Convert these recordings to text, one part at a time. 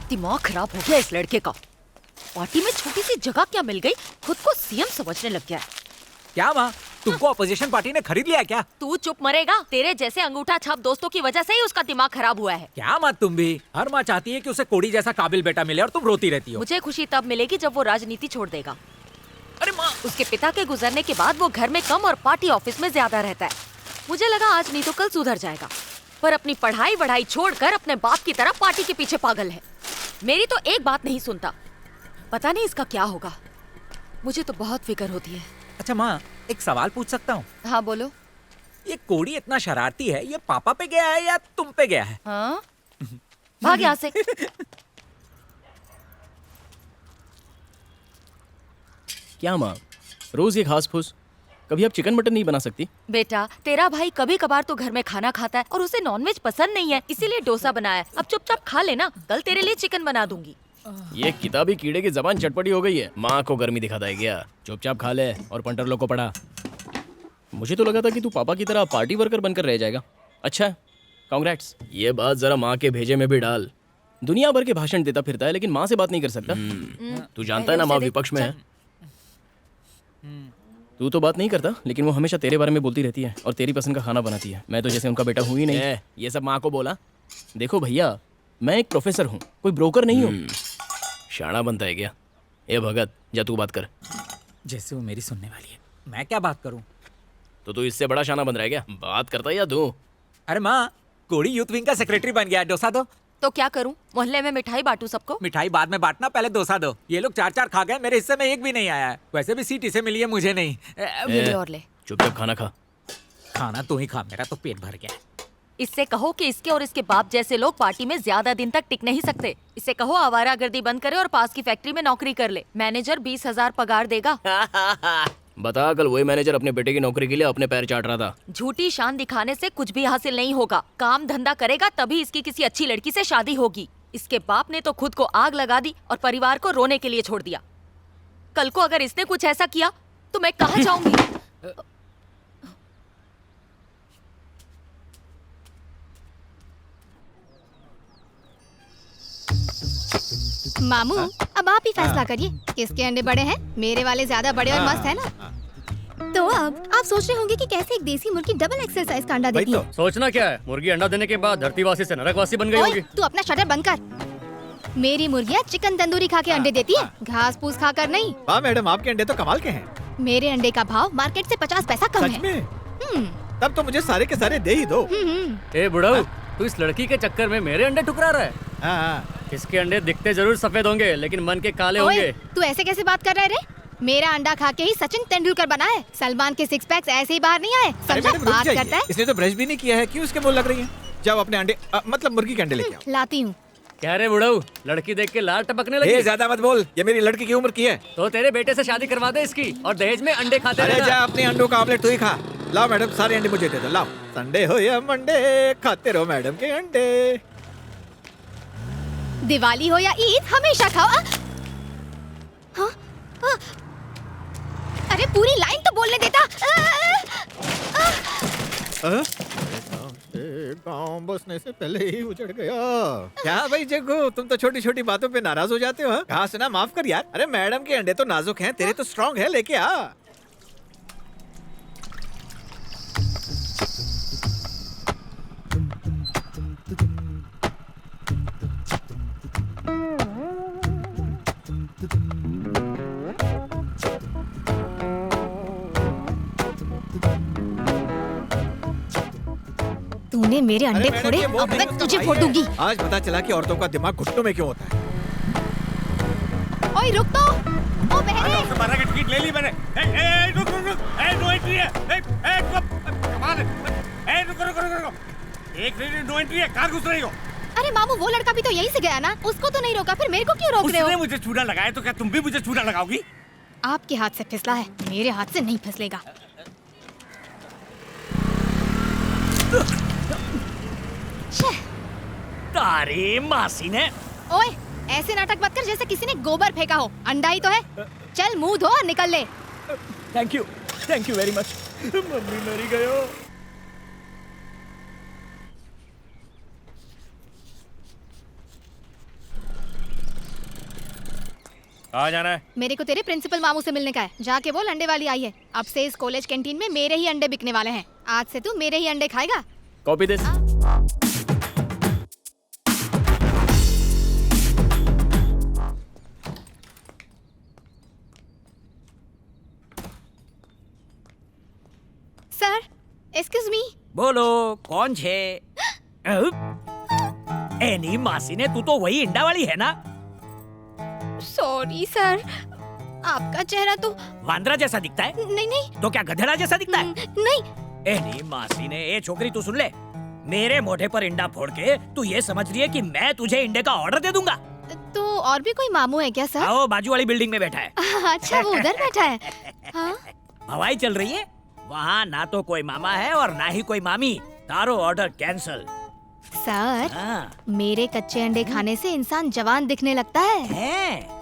दिमाग खराब हो गया इस लड़के का। पार्टी में छोटी सी जगह क्या मिल गई, खुद को सीएम समझने लग गया है। क्या माँ, तुमको अपोजिशन पार्टी ने खरीद लिया क्या? तू चुप मरेगा। तेरे जैसे अंगूठा छाप दोस्तों की वजह से ही उसका दिमाग खराब हुआ है। क्या माँ, तुम भी हर माँ चाहती है कि उसे कोड़ी जैसा काबिल बेटा मिले और तुम रोती रहती हो। मुझे खुशी तब मिलेगी जब वो राजनीति छोड़ देगा। अरे माँ, उसके पिता के गुजरने के बाद वो घर में कम और पार्टी ऑफिस में ज्यादा रहता है। मुझे लगा आज नहीं तो कल सुधर जाएगा, पर अपनी पढ़ाई वढ़ाई छोड़कर अपने बाप की तरह पार्टी के पीछे पागल है। मेरी तो एक बात नहीं सुनता। पता नहीं इसका क्या होगा। मुझे तो बहुत फिक्र होती है। अच्छा माँ, एक सवाल पूछ सकता हूँ? हाँ बोलो। ये कोड़ी इतना शरारती है, ये पापा पे गया है या तुम पे गया है? हाँ? भाग यहाँ से। क्या माँ, रोज ये घास फूस, कभी आप चिकन मटन नहीं बना सकती? बेटा, तेरा भाई कभी कभार तो घर में खाना खाता है और उसे नॉनवेज पसंद नहीं है, इसीलिए डोसा बनाया है। अब चुपचाप खा लेना, कल तेरे लिए चिकन बना दूंगी। ये किताबी कीड़े की जबान चटपटी हो गई है। माँ को गर्मी दिखाता है क्या? चुपचाप खा ले और पंटर लोग को पढ़ा। मुझे तो लगा था कि तू पापा की तरह पार्टी वर्कर बनकर रह जाएगा। अच्छा, कांग्रेट्स। ये बात जरा माँ के भेजे में भी डाल। दुनिया भर के भाषण देता फिरता है लेकिन माँ से बात नहीं कर सकता। तू जानता है ना माँ विपक्ष में है। तू तो बात नहीं करता लेकिन वो हमेशा तेरे बारे में बोलती रहती है और तेरी पसंद का खाना बनाती है। मैं तो जैसे उनका बेटा हूँ ही नहीं। ये सब माँ को बोला। देखो भैया, मैं एक प्रोफेसर हूँ, कोई ब्रोकर नहीं हूँ। शाना बनता है क्या? ए भगत, जा तू बात कर। जैसे वो मेरी सुनने वाली है, मैं क्या बात करूँ? तो तू इससे बड़ा शाना बन रहा है क्या? बात करता है या तू? अरे माँ, कोड़ी यूथ विंग का सेक्रेटरी बन गया है, डोसा दो। तो क्या करूं? मोहल्ले में मिठाई बांटू सबको? मिठाई बाद में बांटना, पहले डोसा दो। ये लोग 4-4 खा गए, मेरे हिस्से में एक भी नहीं आया है। वैसे भी सीट इसे मिली है, मुझे नहीं। ये ले और ले। चुपचाप खाना खा। खाना तू ही खा, मेरा तो पेट भर गया है। इससे कहो कि इसके और इसके बाप जैसे लोग पार्टी में ज्यादा दिन तक टिक नहीं सकते। इससे कहो आवारागर्दी बंद करे और पास की फैक्ट्री में नौकरी कर ले। मैनेजर 20,000 पगार देगा। बता, कल वही मैनेजर अपने बेटे की नौकरी के लिए अपने पैर चाट रहा था। झूठी शान दिखाने से कुछ भी हासिल नहीं होगा। काम धंधा करेगा तभी इसकी किसी अच्छी लड़की से शादी होगी। इसके बाप ने तो खुद को आग लगा दी और परिवार को रोने के लिए छोड़ दिया। कल को अगर इसने कुछ ऐसा किया तो मैं कहाँ जाऊंगी? मामू, अब आप ही फैसला करिए, किसके अंडे बड़े हैं? मेरे वाले ज्यादा बड़े और मस्त है ना? तो अब आप सोच रहे होंगे कि कैसे एक देसी मुर्गी डबल एक्सेल साइज का अंडा देती है। सोचना क्या है, मुर्गी अंडा देने के बाद धरतीवासी से नरकवासी बन गई ओए, होगी। तू अपना शटर बंद कर। मेरी मुर्गियाँ चिकन तंदूरी खा के अंडे देती है, घास फूस खा कर नहीं। वाह मैडम, आपके अंडे तो कमाल के हैं। मेरे अंडे का भाव मार्केट से 50 पैसा कम सच है। में? तब तो मुझे सारे के सारे दे ही दो। ए बुढ़ऊ, तू इस लड़की के चक्कर में मेरे अंडे ठुकरा रहा है। हाँ। इसके अंडे दिखते जरूर सफेद होंगे लेकिन मन के काले ओए, होंगे। तू ऐसे कैसे बात कर रहा है रे? मेरा अंडा खा के ही सचिन तेंदुलकर बना है। सलमान के 6 पैक्स ऐसे ही बाहर नहीं आए। अरे समझा? मैडम, रुक बात जाइए। करता है। इसने तो ब्रश भी नहीं किया है, क्यों इसके मुंह लग रही है? जाओ अपने अंडे मतलब मुर्गी के अंडे लेके आओ। लाती हूँ। क्या रे बुढ़ऊ, लड़की देख के लार टपकने लगी। ए, ज्यादा मत बोल, ये मेरी लड़की की उम्र की है। तो तेरे बेटे से शादी करवा दे इसकी और दहेज में अंडे खाते अरे रहना। जा, अपने अंडों का ऑमलेट तू ही खा। लाओ मैडम, सारे अंडे मुझे दे दो। लाओ, संडे हो या मंडे, खाते रहो मैडम के अंडे। दिवाली हो या ईद, हमेशा खाओ। हाँ? हाँ? अरे पूरी लाइन तो बोलने देता। गाँव बसने से पहले ही उजड़ गया। क्या भाई जग्गू, तुम तो छोटी छोटी बातों पे नाराज हो जाते हो। हाँ? कहा सुना, माफ कर यार। अरे मैडम के अंडे तो नाजुक हैं, तेरे तो स्ट्रॉन्ग है, लेके आ। तूने मेरे अंडे मैडम, फोड़े, ये वो अब नहीं, मैं उसका तुझे भाई फोड़ है। दूंगी। आज पता चला कि औरतों का दिमाग घुटनों में क्यों होता है। ओए रुक तो, ओ बहरे। 12 की टिकट ले ली मैंने। रुक रुक रुक, नो एंट्री है। कमाल है। रुक रुक रुक रुक, एक मिनट, नो एंट्री है, कार घुस रही हो। अरे मामू, वो लड़का भी तो यहीं से गया ना, उसको तो नहीं रोका, फिर मेरे को क्यों रोक रहे उसने हो? मुझे चूड़ा लगाया तो क्या तुम भी मुझे चूड़ा लगाओगी? आपके हाथ से फिसला है, मेरे हाथ से नहीं फिसलेगा। तारे मासी ने। ओए, ऐसे नाटक मत कर जैसे किसी ने गोबर फेंका हो। अंडा ही तो है। चल मुंह धो और निकल ले। Thank you very much. Mummy मरी गयो। कहाँ जाना है? मेरे को तेरे प्रिंसिपल मामू से मिलने का है। जाके बोल अंडे वाली आई है। अब से इस कॉलेज कैंटीन में मेरे ही अंडे बिकने वाले हैं। आज से तू मेरे ही अंडे खाएगा। Copy this. Sir, excuse me. બોલો કોણ છે? એની માસીને તું તો વહી ઈંડાવાળી है ना? सॉरी सर, आपका चेहरा तो वांदरा जैसा दिखता है नहीं नहीं तो क्या गधेड़ा जैसा दिखता है? नहीं। एनी मासी ने ए छोकरी तू सुन ले, मेरे मोढे पर इंडा फोड़ के तू ये समझ रही है कि मैं तुझे इंडे का ऑर्डर दे दूंगा? तो और भी कोई मामू है क्या सर? आओ बाजू वाली बिल्डिंग में बैठा है। अच्छा, वो उधर बैठा है। हाँ? हवाई चल रही है, वहाँ ना तो कोई मामा है और ना ही कोई मामी। तारो ऑर्डर कैंसल। सर, हाँ। मेरे कच्चे अंडे खाने से इंसान जवान दिखने लगता है।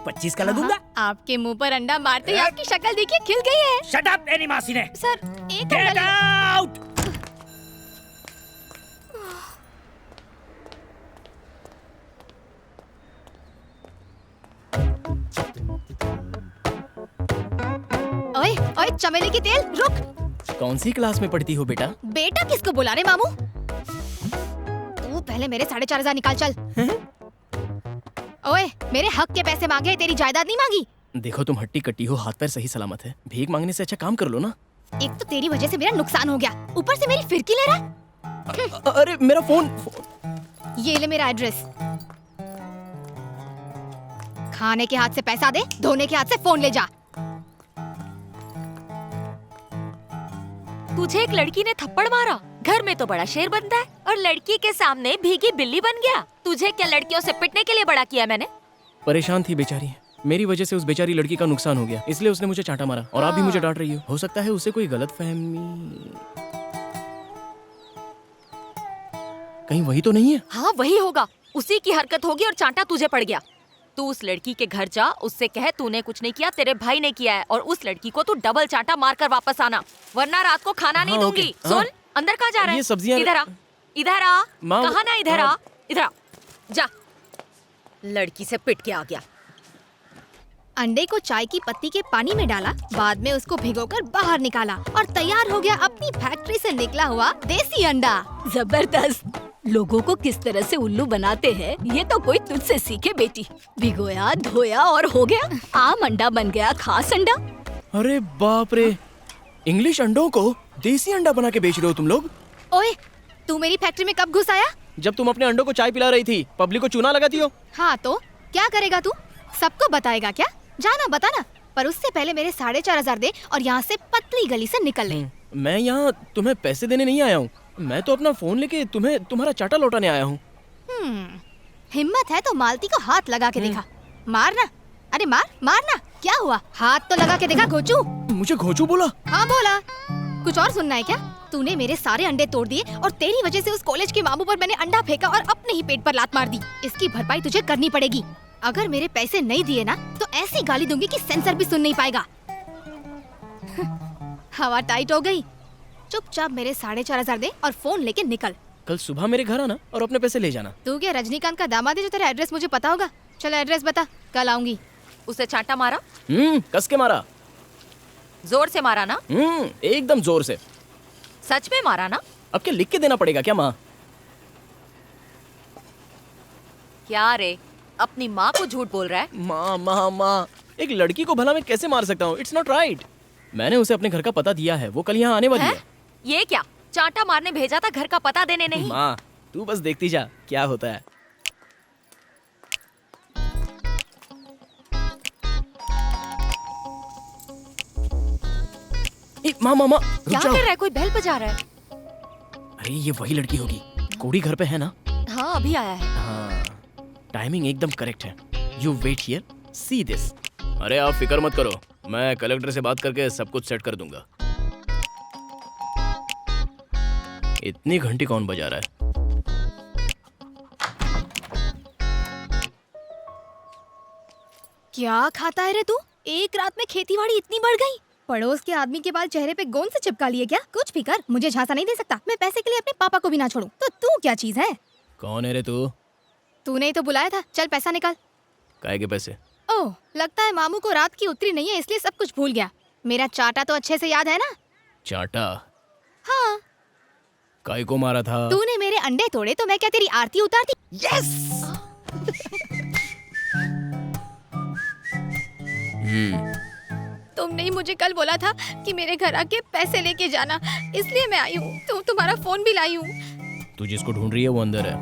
25 का लगूंगा। आपके मुंह पर अंडा मारते ही आपकी शक्ल देखिए खिल गई है। शट अप एनी मासी ने। सर, एक गेट अंडा आउट। ओए ओए चमेली की तेल, रुक। कौन सी क्लास में पढ़ती हो बेटा? बेटा किसको बुला रहे मामू? तू पहले मेरे 4,500 निकाल चल। ओए, मेरे हक के पैसे मांगे, तेरी जायदाद नहीं मांगी। देखो तुम हट्टी कट्टी हो, हाथ पैर सही सलामत है। भीख मांगने से अच्छा काम कर लो ना। एक तो तेरी वजह से मेरा नुकसान हो गया, ऊपर से मेरी फिरकी ले रहा। अरे मेरा फोन। ये ले मेरा एड्रेस। खाने के हाथ से पैसा दे, धोने के हाथ से फोन ले जा। तुझे एक लड़की ने थप्पड़ मारा, घर में तो बड़ा शेर बनता है और लड़की के सामने भीगी बिल्ली बन गया। तुझे क्या लड़कियों से पिटने के लिए बड़ा किया मैंने? परेशान थी बेचारी, मेरी वजह से उस बेचारी लड़की का नुकसान हो गया, इसलिए उसने मुझे चांटा मारा। और आप भी मुझे डांट रही हो सकता है उसे कोई गलतफहमी। कहीं वही तो नहीं है? हाँ वही होगा, उसी की हरकत होगी और चांटा तुझे पड़ गया। तू उस लड़की के घर जा, उससे कह तूने कुछ नहीं किया, तेरे भाई ने किया है, और उस लड़की को तू डबल चांटा मार कर वापस आना, वरना रात को खाना नहीं हाँ, दूंगी। ओके, सुन, हाँ। अंदर कहाँ जा रहा है? ये सब्जियां- इधर आ, इधर आ। माँ, कहा ना इधर आ, हाँ। इधर आ, जा। लड़की से पिट के आ गया। अंडे को चाय की पत्ती के पानी में डाला, बाद में उसको भिगोकर बाहर निकाला और तैयार हो गया अपनी फैक्ट्री से निकला हुआ देसी अंडा। जबरदस्त। लोगों को किस तरह से उल्लू बनाते हैं ये तो कोई तुझसे सीखे बेटी। भिगोया, धोया और हो गया आम अंडा बन गया खास अंडा। अरे बाप रे, इंग्लिश अंडों को देसी अंडा बना के बेच रहे हो तुम लोग? ओए, तू मेरी फैक्ट्री में कब घुस आया? जब तुम अपने अंडों को चाय पिला रही थी, पब्लिक को चूना लगाती हो। हाँ तो क्या करेगा तू? सबको बताएगा क्या? जाना बताना, पर उससे पहले मेरे 4,500 दे और यहाँ से पतली गली से निकल ले। मैं यहाँ तुम्हें पैसे देने नहीं आया हूँ, मैं तो अपना फोन लेके तुम्हें तुम्हारा चाटा लौटाने आया हूँ। हिम्मत है तो मालती को हाथ लगा के देखा। मारना, अरे मार मारना। क्या हुआ? हाथ तो लगा के देखा घोचू। मुझे घोचू बोला? हाँ बोला। कुछ और सुनना है क्या? तूने मेरे सारे अंडे तोड़ दिए और तेरी वजह से उस कॉलेज के मामू पर मैंने अंडा फेंका और अपने ही पेट पर लात मार दी। इसकी भरपाई तुझे करनी पड़ेगी। अगर मेरे पैसे नहीं दिए ना तो ऐसी गाली दूंगी कि सेंसर भी सुन नहीं पाएगा। हवा टाइट हो गई। चुपचाप मेरे 4,500 दे और फोन लेके निकल। कल सुबह मेरे घर आना और अपने पैसे ले जाना। तू क्या रजनीकांत का दामाद है जो तेरा एड्रेस मुझे पता होगा? चलो एड्रेस बता, कल आऊंगी। उसे चांटा मारा? कस के मारा। जोर से मारा ना? एकदम जोर से। सच में मारा ना? अब क्या लिख के देना पड़ेगा क्या माँ? क्या रे, अपनी माँ को झूठ बोल रहा है? माँ माँ माँ, एक लड़की को भला मैं कैसे मार सकता हूँ? It's not right. मैंने उसे अपने घर का पता दिया है, वो कल यहाँ आने वाली है। ये क्या, चांटा मारने भेजा था, घर का पता देने नहीं? माँ तू बस देखती जा क्या होता है। माँ माँ माँ रुक क्या जाओ। कर रहा है? कोई बेल बजा रहा है। अरे ये वही लड़की होगी, कोड़ी घर पे है ना? हाँ अभी आया है। हाँ, टाइमिंग एकदम करेक्ट है। You wait here, see this. अरे आप फिक्र मत करो, मैं कलेक्टर से बात करके सब कुछ सेट कर दूंगा। इतनी घंटी कौन बजा रहा है? क्या खाता है रे तू? एक रात में खेतीबाड़ी इतनी बढ़ गई? पड़ोस के आदमी के बाल चेहरे पे गोंद से चिपका लिए क्या? कुछ भी कर, मुझे झांसा नहीं दे सकता। मैं पैसे के लिए अपने पापा को भी ना छोड़ूं। तो तू क्या चीज है? कौन है रे तू? तूने ही तो बुलाया था। चल पैसा निकाल। काहे के पैसे? ओह, लगता है मामू को रात की उतरी नहीं है इसलिए सब कुछ भूल गया। मेरा चाटा तो अच्छे से याद है ना? चाटा? हाँ। काय को मारा था? तूने मेरे अंडे तोड़े तो मैं क्या तेरी आरती उतारती? यस। तुमने ही मुझे कल बोला था कि मेरे घर आके पैसे लेके जाना, इसलिए मैं आई हूँ। तुम्हारा फोन भी लाई हूँ। तू जिसको ढूंढ रही है वो अंदर है।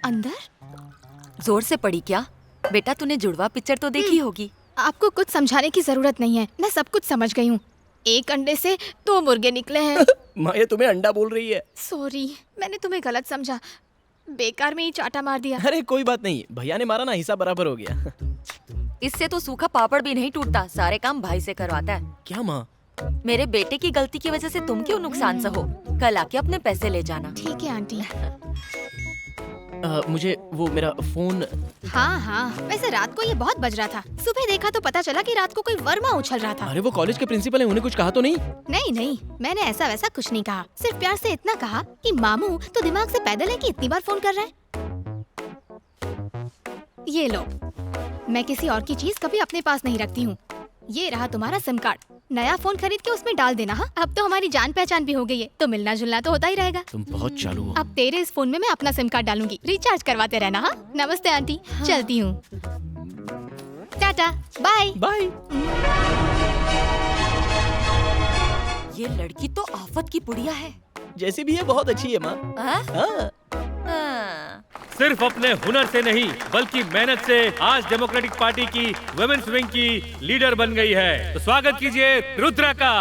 अंदर? जोर से पड़ी क्या? बेटा तूने जुड़वा पिक्चर तो देखी होगी। आपको कुछ समझाने की जरूरत नहीं है, मैं सब कुछ समझ गई हूँ। एक अंडे से 2 मुर्गे निकले हैं। माँ ये तुम्हें अंडा बोल रही है। सॉरी, मैंने तुम्हें गलत समझा, बेकार में ही चाटा मार दिया। अरे कोई बात नहीं, भैया ने मारा ना, हिसाब बराबर हो गया। इससे तो सूखा पापड़ भी नहीं टूटता, सारे काम भाई से करवाता है। क्या माँ? मेरे बेटे की गलती की वजह से तुम क्यों नुकसान सहो? कल आके अपने पैसे ले जाना। ठीक है आंटी। मुझे वो मेरा फोन। हाँ, वैसे रात को ये बहुत बज रहा था। सुबह देखा तो पता चला कि रात को कोई वर्मा उछल रहा था। अरे वो कॉलेज के प्रिंसिपल हैं, उन्हें कुछ कहा तो नहीं? नहीं, मैंने ऐसा वैसा कुछ नहीं कहा। सिर्फ प्यार से इतना कहा कि मामू तो दिमाग से पैदल है कि इतनी बार फोन कर रहा है। ये लो, मैं किसी और की चीज कभी अपने पास नहीं रखती हूँ। ये रहा तुम्हारा सिम कार्ड, नया फोन खरीद के उसमें डाल देना। हाँ, अब तो हमारी जान पहचान भी हो गई है, तो मिलना जुलना तो होता ही रहेगा। तुम बहुत चालू हो। अब तेरे इस फोन में मैं अपना सिम कार्ड डालूंगी, रिचार्ज करवाते रहना। हाँ, नमस्ते आंटी। हाँ। चलती हूँ, टाटा, बाय बाय। ये लड़की तो आफत की पुड़िया है। जैसी भी है बहुत अच्छी है माँ। हाँ। सिर्फ अपने हुनर से नहीं बल्कि मेहनत से आज डेमोक्रेटिक पार्टी की वुमेन्स विंग की लीडर बन गई है। तो स्वागत कीजिए रुद्रा का।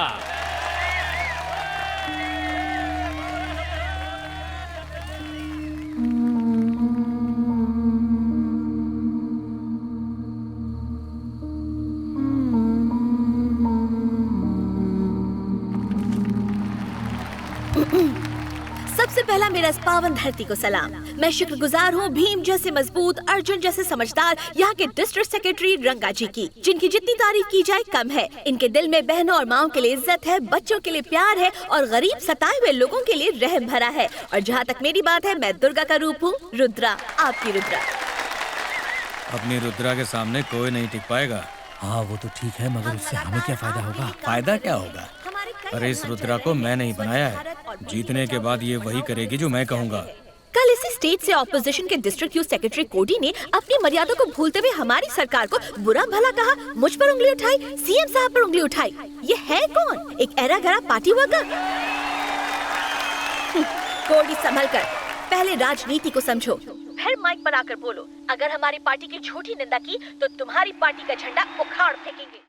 सबसे पहला मेरा इस पावन धरती को सलाम। मैं शुक्रगुजार हूँ भीम जैसे मजबूत, अर्जुन जैसे समझदार यहाँ के डिस्ट्रिक्ट सेक्रेटरी रंगा जी की, जिनकी जितनी तारीफ की जाए कम है। इनके दिल में बहनों और माओं के लिए इज्जत है, बच्चों के लिए प्यार है और गरीब सताए हुए लोगों के लिए रहम भरा है। और जहाँ तक मेरी बात है, मैं दुर्गा का रूप हूँ, रुद्रा, आपकी रुद्रा। अपनी रुद्रा के सामने कोई नहीं टिक पाएगा। हाँ वो तो ठीक है, मगर उससे हमें क्या फायदा होगा? फायदा क्या होगा? अरे इस रुद्रा को मैं नहीं बनाया है, जीतने के बाद ये वही करेगी जो मैं कहूँगा। कल इसी स्टेट से ऑपोजिशन के डिस्ट्रिक्ट यूथ सेक्रेटरी कोडी ने अपनी मर्यादा को भूलते हुए हमारी सरकार को बुरा भला कहा, मुझ पर उंगली उठाई, सीएम साहब पर उंगली उठाई। ये है कौन? एक एरा गरा पार्टी वर्कर। कोडी संभल कर, पहले राजनीति को समझो, फिर माइक पर आकर बोलो। अगर हमारी पार्टी की झूठी निंदा की तो तुम्हारी पार्टी का झंडा उखाड़ फेंकेंगे।